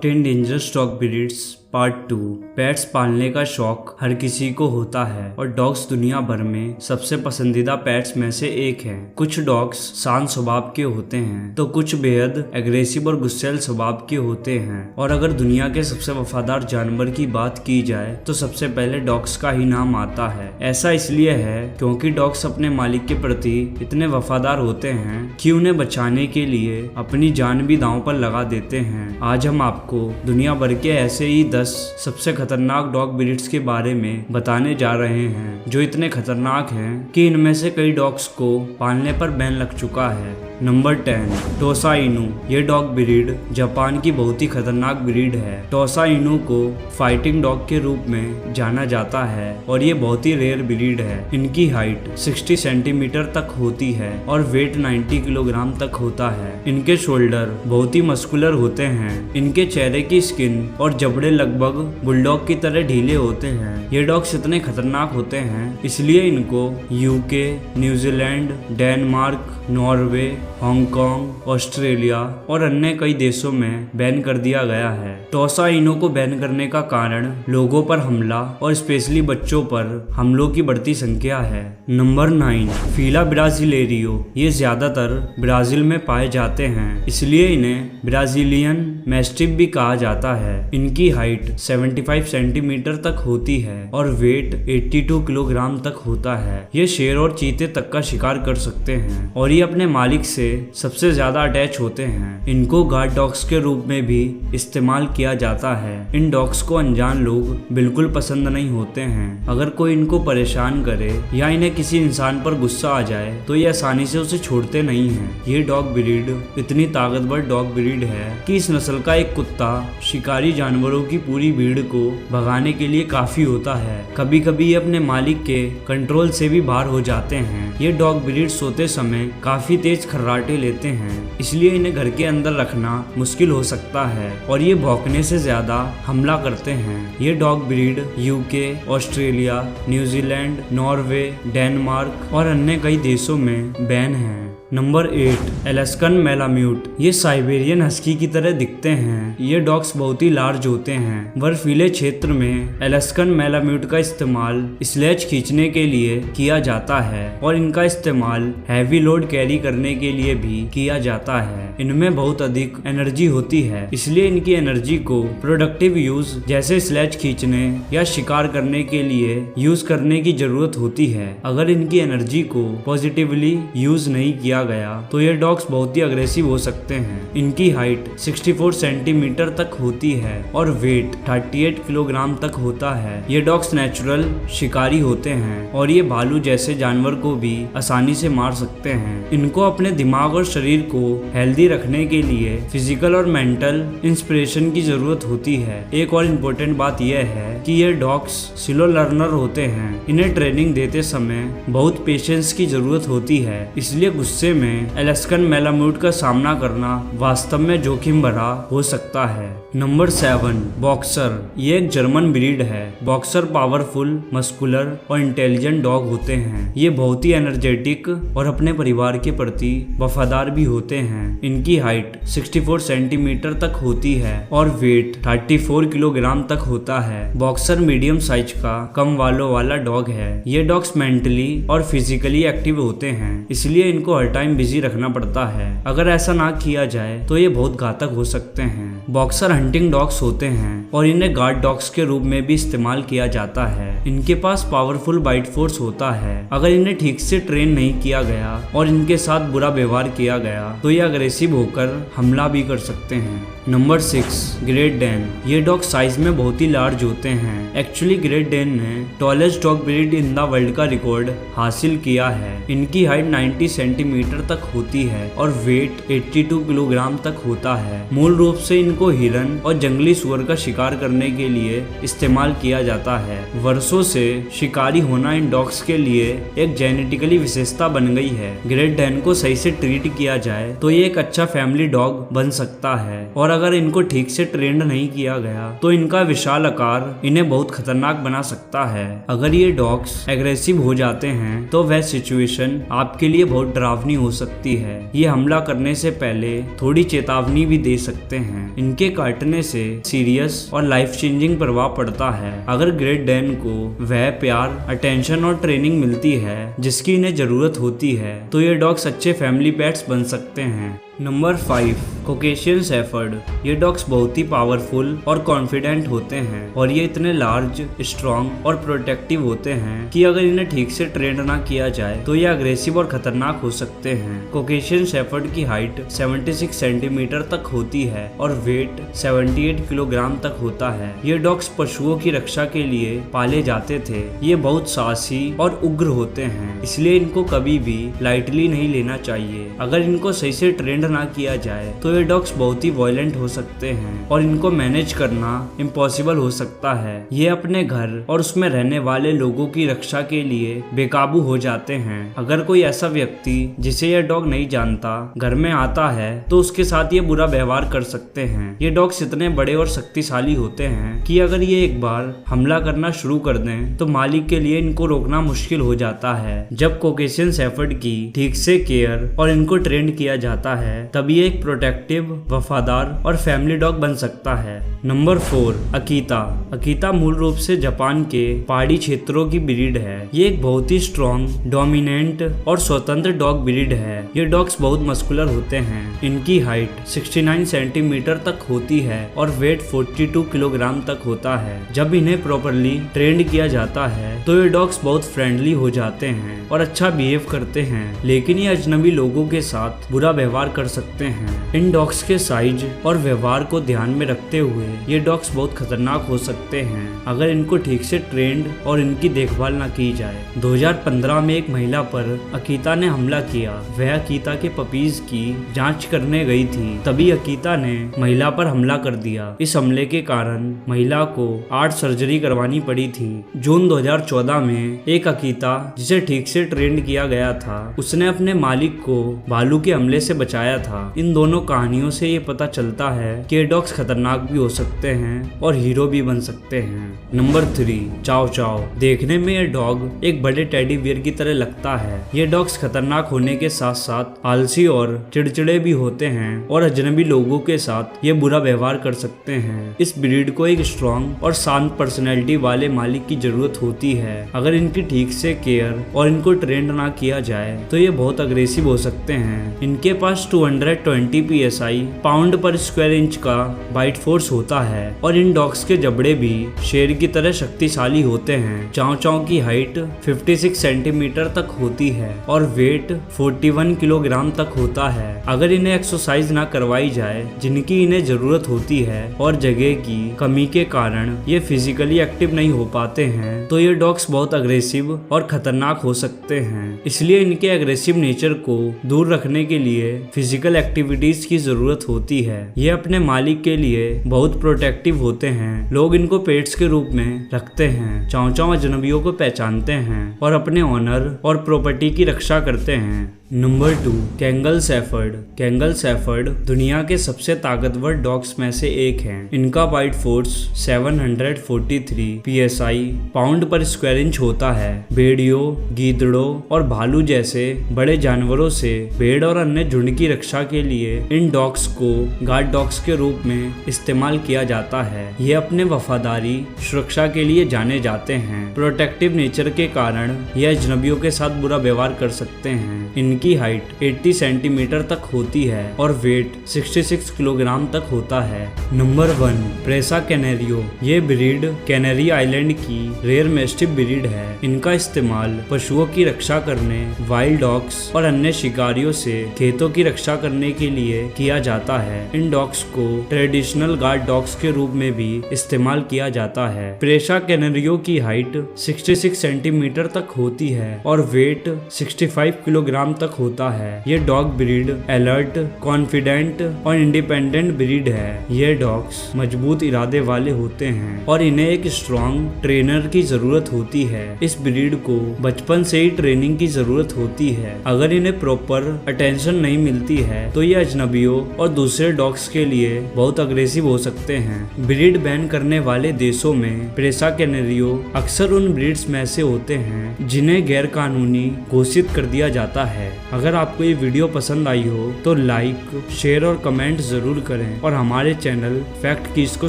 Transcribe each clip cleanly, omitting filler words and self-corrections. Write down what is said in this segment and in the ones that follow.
10 dangerous dog breeds part 2। Pets पालने का शौक हर किसी को होता है और डॉग्स दुनिया भर में सबसे पसंदीदा पेट्स में से एक है। कुछ डॉग्स शांत स्वभाव के होते हैं तो कुछ बेहद एग्रेसिव और गुस्सैल स्वभाव के होते हैं। और अगर दुनिया के सबसे वफादार जानवर की बात की जाए तो सबसे पहले डॉग्स का ही नाम आता है। ऐसा इसलिए है क्योंकि डॉग्स अपने मालिक के प्रति इतने वफादार होते हैं कि उन्हें बचाने के लिए अपनी जान भी दांव पर लगा देते हैं। आज हम आपको दुनिया भर के ऐसे ही 10 सबसे खतरनाक डॉग ब्रीड्स के बारे में बताने जा रहे हैं जो इतने खतरनाक हैं कि इनमें से कई डॉग्स को पालने पर बैन लग चुका है। नंबर 10 टोसा इनू। ये डॉग ब्रीड जापान की बहुत ही खतरनाक ब्रीड है। टोसा इनू को फाइटिंग डॉग के रूप में जाना जाता है और ये बहुत ही रेयर ब्रीड है। इनकी हाइट 60 सेंटीमीटर तक होती है और वेट 90 किलोग्राम तक होता है। इनके शोल्डर बहुत ही मस्कुलर होते हैं। इनके चेहरे की स्किन और जबड़े लगभग बुलडॉग की तरह ढीले होते हैं। ये डॉग्स इतने खतरनाक होते हैं इसलिए इनको UK, New Zealand, Denmark, Norway, Hong Kong, Australia और अन्य कई देशों में बैन कर दिया गया है। टोसा इनो को बैन करने का कारण लोगों पर हमला और स्पेशली बच्चों पर हमलों की बढ़ती संख्या है। नंबर 9 फीला ब्राजीलेरियो। ये ज्यादातर ब्राजील में पाए जाते हैं इसलिए इन्हें ब्राजीलियन मैस्टिफ भी कहा जाता है। इनकी हाइट 75 सेंटीमीटर तक होती है और वेट 82 किलोग्राम तक होता है। ये शेर और चीते तक का शिकार कर सकते हैं और ये अपने मालिक से सबसे ज्यादा अटैच होते हैं। इनको गार्ड डॉग्स के रूप में भी इस्तेमाल किया जाता है। इन डॉग्स को अनजान लोग बिल्कुल पसंद नहीं होते हैं। अगर कोई इनको परेशान करे या इन्हें किसी इंसान पर गुस्सा आ जाए तो ये आसानी से उसे छोड़ते नहीं हैं। ये डॉग ब्रीड इतनी ताकतवर डॉग ब्रीड है कि इस नस्ल का एक कुत्ता शिकारी जानवरों की पूरी भीड़ को भगाने के लिए काफी होता है। कभी कभी ये अपने मालिक के कंट्रोल से भी बाहर हो जाते हैं। ये डॉग ब्रीड सोते समय काफी तेज खर्राटे लेते हैं इसलिए इन्हें घर के अंदर रखना मुश्किल हो सकता है और ये भौंकने से ज्यादा हमला करते हैं। ये dog breed UK, Australia, New Zealand, Norway, Denmark और अन्य कई देशों में बैन है। Number 8 Alaskan malamute. ये साइबेरियन हस्की की तरह दिखते हैं। ये डॉग्स बहुत ही लार्ज होते हैं। बर्फीले क्षेत्र में अलास्कन मैलाम्यूट का इस्तेमाल स्लेज खींचने के लिए किया जाता है और इनका इस्तेमाल हैवी लोड कैरी करने के लिए भी किया जाता है। इनमें बहुत अधिक एनर्जी होती है इसलिए इनकी एनर्जी को प्रोडक्टिव यूज जैसे स्लेज खींचने या शिकार करने के लिए यूज करने की जरूरत होती है। अगर इनकी एनर्जी को पॉजिटिवली यूज नहीं किया गया तो ये डॉग्स बहुत ही अग्रेसिव हो सकते हैं। इनकी हाइट 64 सेंटीमीटर तक होती है और वेट 38 किलोग्राम तक होता है। ये डॉग्स नेचुरल शिकारी होते हैं और ये भालू जैसे जानवर को भी आसानी से मार सकते हैं। इनको अपने दिमाग और शरीर को हेल्दी रखने के लिए फिजिकल और मेंटल इंस्पिरेशन की जरूरत होती है। एक और इम्पोर्टेंट बात यह है कि ये डॉग्स स्लो लर्नर होते हैं। इन्हें ट्रेनिंग देते समय बहुत पेशेंस की जरूरत होती है इसलिए गुस्से में अलास्कन मैलाम्यूट का सामना करना वास्तव में जोखिम भरा हो सकता है। Number 7 boxer. ये एक जर्मन ब्रीड है। बॉक्सर पावरफुल, मस्कुलर और इंटेलिजेंट डॉग होते हैं। ये बहुत ही एनर्जेटिक और अपने परिवार के प्रति वफादार भी होते हैं। इनकी हाइट 64 सेंटीमीटर तक होती है और वेट 34 किलोग्राम तक होता है। बॉक्सर मीडियम साइज का कम वालों वाला डॉग है। ये डॉग्स मेंटली और फिजिकली एक्टिव होते हैं इसलिए इनको हर टाइम बिजी रखना पड़ता है। अगर ऐसा ना किया जाए तो ये बहुत घातक हो सकते हैं। बॉक्सर हंटिंग डॉग्स होते हैं और इन्हें गार्ड डॉग्स के रूप में भी इस्तेमाल किया जाता है। इनके पास पावरफुल बाइट फोर्स होता है। अगर इन्हें ठीक से ट्रेन नहीं किया गया और इनके साथ बुरा व्यवहार किया गया तो ये अग्रेसिव होकर हमला भी कर सकते हैं। Number 6 great Dan. ये डॉग साइज में बहुत ही लार्ज होते हैं। एक्चुअली ग्रेट डैन ने tallest dog breed in the world का रिकॉर्ड हासिल किया है। इनकी हाइट 90 सेंटीमीटर तक होती है और वेट 82 किलोग्राम तक होता है। मूल रूप से इनको हिरन और जंगली सुअर का शिकार करने के लिए इस्तेमाल किया जाता है। वर्षों से शिकारी होना इन डॉग्स के लिए एक जेनेटिकली विशेषता बन गई है। ग्रेट डैन को सही से ट्रीट किया जाए तो ये एक अच्छा फैमिली डॉग बन सकता है और अगर इनको ठीक से ट्रेंड नहीं किया गया तो इनका विशाल आकार इन्हें बहुत खतरनाक बना सकता है। अगर ये डॉग्स एग्रेसिव हो जाते हैं तो वह सिचुएशन आपके लिए बहुत डरावनी हो सकती है। ये हमला करने से पहले थोड़ी चेतावनी भी दे सकते हैं। इनके काटने से सीरियस और लाइफ चेंजिंग प्रभाव पड़ता है। अगर ग्रेट डैन को वह प्यार, अटेंशन और ट्रेनिंग मिलती है जिसकी इन्हें जरूरत होती है तो ये डॉग्स अच्छे फैमिली पेट्स बन सकते हैं। Number 5, Caucasian shepherd. ये डॉग्स बहुत ही पावरफुल और कॉन्फिडेंट होते हैं और ये इतने लार्ज, स्ट्रॉन्ग और प्रोटेक्टिव होते हैं कि अगर इन्हें ठीक से ट्रेन ना किया जाए तो ये अग्रेसिव और खतरनाक हो सकते हैं। कॉकेशियन शेफर्ड की हाइट 76 सेंटीमीटर तक होती है और वेट 78 किलोग्राम तक होता है। ये डॉग्स पशुओं की रक्षा के लिए पाले जाते थे। ये बहुत साहसी और उग्र होते हैं, इसलिए इनको कभी भी लाइटली नहीं लेना चाहिए। अगर इनको सही से ट्रेन ना किया जाए तो ये डॉग्स बहुत ही वायलेंट हो सकते हैं और इनको मैनेज करना इम्पॉसिबल हो सकता है। ये अपने घर और उसमें रहने वाले लोगों की रक्षा के लिए बेकाबू हो जाते हैं। अगर कोई ऐसा व्यक्ति जिसे यह डॉग नहीं जानता घर में आता है तो उसके साथ ये बुरा व्यवहार कर सकते हैं। ये डॉग्स इतने बड़े और शक्तिशाली होते हैं कि अगर ये एक बार हमला करना शुरू कर दें तो मालिक के लिए इनको रोकना मुश्किल हो जाता है। जब कॉकेशियन शेफर्ड की ठीक से केयर और इनको ट्रेन किया जाता है तभी एक प्रोटेक्टिव, वफादार और फैमिली डॉग बन सकता है। Number 4, Akita. अकीता मूल रूप से जापान के पहाड़ी क्षेत्रों की ब्रीड है। ये एक बहुत ही स्ट्रॉन्ग, डोमिनेंट और स्वतंत्र डॉग ब्रीड है। ये डॉग्स बहुत मस्कुलर होते हैं। इनकी हाइट 69 सेंटीमीटर तक होती है और वेट 42 किलोग्राम तक होता है। जब इन्हें प्रॉपरली ट्रेंड किया जाता है तो ये डॉग्स बहुत फ्रेंडली हो जाते हैं और अच्छा बिहेव करते हैं, लेकिन ये अजनबी लोगों के साथ बुरा व्यवहार कर सकते हैं। इन डॉग्स के साइज और व्यवहार को ध्यान में रखते हुए ये डॉग्स बहुत खतरनाक हो सकते हैं अगर इनको ठीक से ट्रेंड और इनकी देखभाल न की जाए। 2015 में एक महिला पर अकीता ने हमला किया। वह अकीता के पपीज की जांच करने गई थी, तभी अकीता ने महिला पर हमला कर दिया। इस हमले के कारण महिला को 8 सर्जरी करवानी पड़ी थी। जून 2014 में एक अकीता जिसे ठीक से ट्रेंड किया गया था, उसने अपने मालिक को भालू के हमले से बचाया था। इन दोनों कहानियों से ये पता चलता है कि ये डॉग्स खतरनाक भी हो सकते हैं और हीरो भी बन सकते हैं। नंबर 3, चाओ चाओ। देखने में ये डॉग एक बड़े टेडी बियर की तरह लगता है। ये डॉग्स खतरनाक होने के साथ साथ आलसी और चिड़चिड़े भी होते हैं और अजनबी लोगों के साथ ये बुरा व्यवहार कर सकते हैं। इस ब्रीड को एक स्ट्रॉन्ग और शांत पर्सनैलिटी वाले मालिक की जरूरत होती है। अगर इनकी ठीक से केयर और इनको ट्रेंड ना किया जाए तो ये बहुत अग्रेसिव हो सकते हैं। इनके पास 220 PSI पाउंड पर स्क्वायर इंच का बाइट फोर्स होता है और इन डॉग्स के जबड़े भी शेर की तरह शक्तिशाली होते हैं। चाओ चाओ की हाइट 56 सेंटीमीटर तक होती है और वेट 41 किलोग्राम तक होता है। अगर इन्हें एक्सरसाइज ना करवाई जाए जिनकी इन्हें जरूरत होती है और जगह की कमी के कारण ये फिजिकली एक्टिव नहीं हो पाते हैं तो ये डॉग्स बहुत अग्रेसिव और खतरनाक हो सकते हैं। इसलिए इनके अग्रेसिव नेचर को दूर रखने के लिए फिजिकल एक्टिविटीज की जरूरत होती है। ये अपने मालिक के लिए बहुत प्रोटेक्टिव होते हैं। लोग इनको पेट्स के रूप में रखते हैं। चाओ चाओ अजनबियों को पहचानते हैं और अपने ऑनर और प्रॉपर्टी की रक्षा करते हैं। Number 2, Kangal shepherd. Kangal shepherd दुनिया के सबसे ताकतवर डॉग्स में से एक हैं। इनका बाइट फोर्स 743 PSI पाउंड पर स्क्वायर इंच होता है। भेड़ियों, गीदड़ों और भालू जैसे बड़े जानवरों से भेड़ और अन्य झुंड की रक्षा के लिए इन डॉग्स को गार्ड डॉग्स के रूप में इस्तेमाल किया जाता है। ये अपने वफादारी, सुरक्षा के लिए जाने जाते हैं। प्रोटेक्टिव नेचर के कारण ये अजनबियों के साथ बुरा व्यवहार कर सकते हैं। इनकी हाइट 80 सेंटीमीटर तक होती है और वेट 66 किलोग्राम तक होता है। नंबर 1, प्रेसा कैनेरियो। ये ब्रीड कैनरी आइलैंड की रेयर मैस्टिफ ब्रीड है। इनका इस्तेमाल पशुओं की रक्षा करने, वाइल्ड डॉग्स और अन्य शिकारियों से खेतों की रक्षा करने के लिए किया जाता है। इन डॉग्स को ट्रेडिशनल गार्ड डॉग्स के रूप में भी इस्तेमाल किया जाता है। प्रेसा कैनेरियो की हाइट 66 सेंटीमीटर तक होती है और वेट 65 किलोग्राम तक तक होता है। ये डॉग ब्रीड अलर्ट, कॉन्फिडेंट और इंडिपेंडेंट ब्रीड है। ये डॉग्स मजबूत इरादे वाले होते हैं और इन्हें एक स्ट्रॉन्ग ट्रेनर की जरूरत होती है। इस ब्रीड को बचपन से ही ट्रेनिंग की जरूरत होती है। अगर इन्हें प्रॉपर अटेंशन नहीं मिलती है तो ये अजनबियों और दूसरे डॉग्स के लिए बहुत अग्रेसिव हो सकते हैं। ब्रीड बैन करने वाले देशों में प्रेसा कैनेरियो अक्सर उन ब्रीड्स में से होते हैं जिन्हें गैर कानूनी घोषित कर दिया जाता है। अगर आपको ये वीडियो पसंद आई हो तो लाइक, शेयर और कमेंट जरूर करें और हमारे चैनल फैक्ट कीज को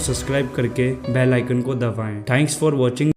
सब्सक्राइब करके बेल आइकन को दबाएं। Thanks for watching.